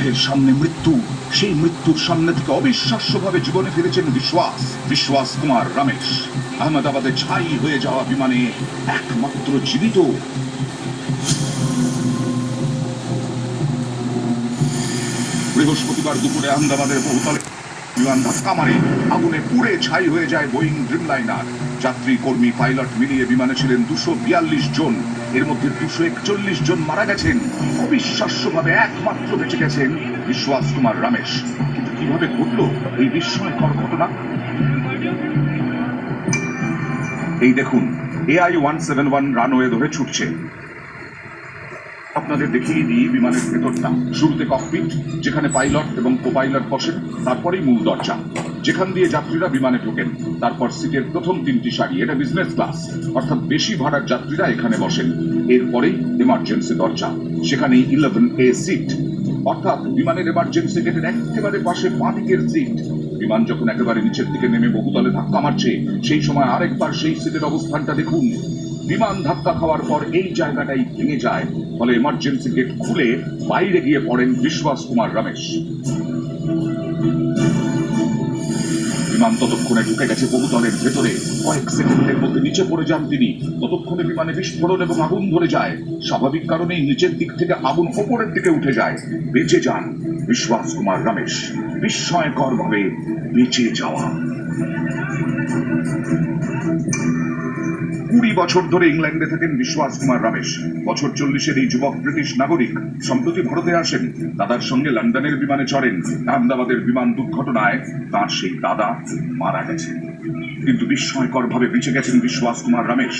চোখের সামনে মৃত্যু, সেই মৃত্যুর সামনে থেকে অবিশ্বাস্যভাবে জীবনে ফিরেছেন বিশ্বাস কুমার রমেশ। আহমেদাবাদে ছাই হয়ে যাওয়া বিমানে একমাত্র জীবিত। বৃহস্পতিবার দুপুরে আহমেদাবাদের বহুতলে বিমান ধাক্কা মারে আগুনে পুড়ে ছাই হয়ে যায় বোয়িং ড্রিমলাইনার। যাত্রী, কর্মী, পাইলট মিলিয়ে বিমানে ছিলেন 242 জন। এর মধ্যে 241 জন মারা গেছেন। অবিশ্বাস্যভাবে একমাত্র বেঁচে গেছেন বিশ্বাস কুমার রমেশ। কিন্তু কিভাবে ঘটল এই বিস্ময়কর ঘটনা? এই দেখুন, AI-171 রানওয়ে ধরে ছুটছে। আপনাদের দেখিয়ে দিই বিমানের ভেতরটা। শুরুতে ককপিট, যেখানে পাইলট এবং কোপাইলট বসেন, তারপরেই মূল দরজা, যেখান দিয়ে যাত্রীরা বিমানে ঢোকেন। তারপর সিটের প্রথম 3টি সারি, এটা বিজনেস ক্লাস, অর্থাৎ বেশি ভাড়ার যাত্রীরা এখানে বসেন। এরপরেই এমার্জেন্সি দরজা, সেখানে 11A সিট, অর্থাৎ বিমানের এমার্জেন্সি গেটের একেবারে পাশে বাঁ দিকের সিট। বিমান যখন একেবারে নিচের দিকে নেমে বহুতলে ধাক্কা মারছে, সেই সময় আরেকবার সেই সিটের অবস্থানটা দেখুন। বিমান ধাক্কা খাওয়ার পর এই জায়গাটাই ভেঙে যায়, ফলে এমার্জেন্সি গেট খুলে বাইরে গিয়ে পড়েন বিশ্বাস কুমার রমেশ। বিমান ততক্ষণে ঢুকে গেছে বহুতলের ভেতরে। কয়েক সেকেন্ডের মধ্যে নিচে পড়ে যান তিনি। ততক্ষণে বিমানে বিস্ফোরণ এবং আগুন ধরে যায়। স্বাভাবিক কারণেই নিচের দিক থেকে আগুন ওপরের দিকে উঠে যায়। বেঁচে যান বিশ্বাস কুমার রমেশ। বিস্ময়কর ভাবে বেঁচে যাওয়া। 20 বছর ধরে ইংল্যান্ডে থাকেন বিশ্বাস কুমার রমেশ। বছর 40-এর এই যুবক ব্রিটিশ নাগরিক সম্প্রতি ভারতে আসেন। দাদার সঙ্গে লন্ডনের বিমানে চড়েন। আহমেদাবাদের বিমান দুর্ঘটনায় তার সেই দাদা মারা গেছেন, কিন্তু বিস্ময়কর ভাবে বেঁচে গেছেন বিশ্বাস কুমার রমেশ।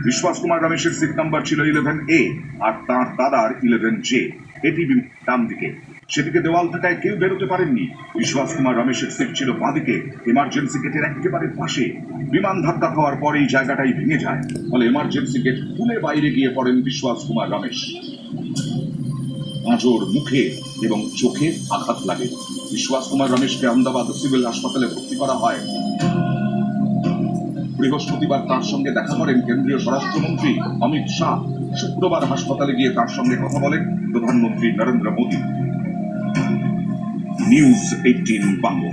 বিশ্বাস কুমার রমেশের সিট নাম্বার ছিল 11A আর তার দাদার 11J। এটি ডান দিকে, সেদিকে দেওয়াল থাকায় কেউ বেরোতে পারেননি। বিশ্বাস কুমার রমেশের সিট ছিল বাঁদিকে, এমার্জেন্সি গেটের একেবারে পাশে। বিমান ধাক্কা খাওয়ার পর এই জায়গাটাই ভেঙে যায়, ফলে এমার্জেন্সি গেট খুলে বাইরে গিয়ে পড়েন বিশ্বাস কুমার রমেশ। পাঁজর, মুখে এবং চোখে আঘাত লাগে। বিশ্বাস কুমার রমেশকে আহমেদাবাদ সিভিল হাসপাতালে ভর্তি করা হয়। বৃহস্পতিবার তার সঙ্গে দেখা করেন কেন্দ্রীয় স্বরাষ্ট্রমন্ত্রী অমিত শাহ। শুক্রবার হাসপাতালে গিয়ে তার সঙ্গে কথা বলেন প্রধানমন্ত্রী নরেন্দ্র মোদী। নিউজ 18 বাংলা।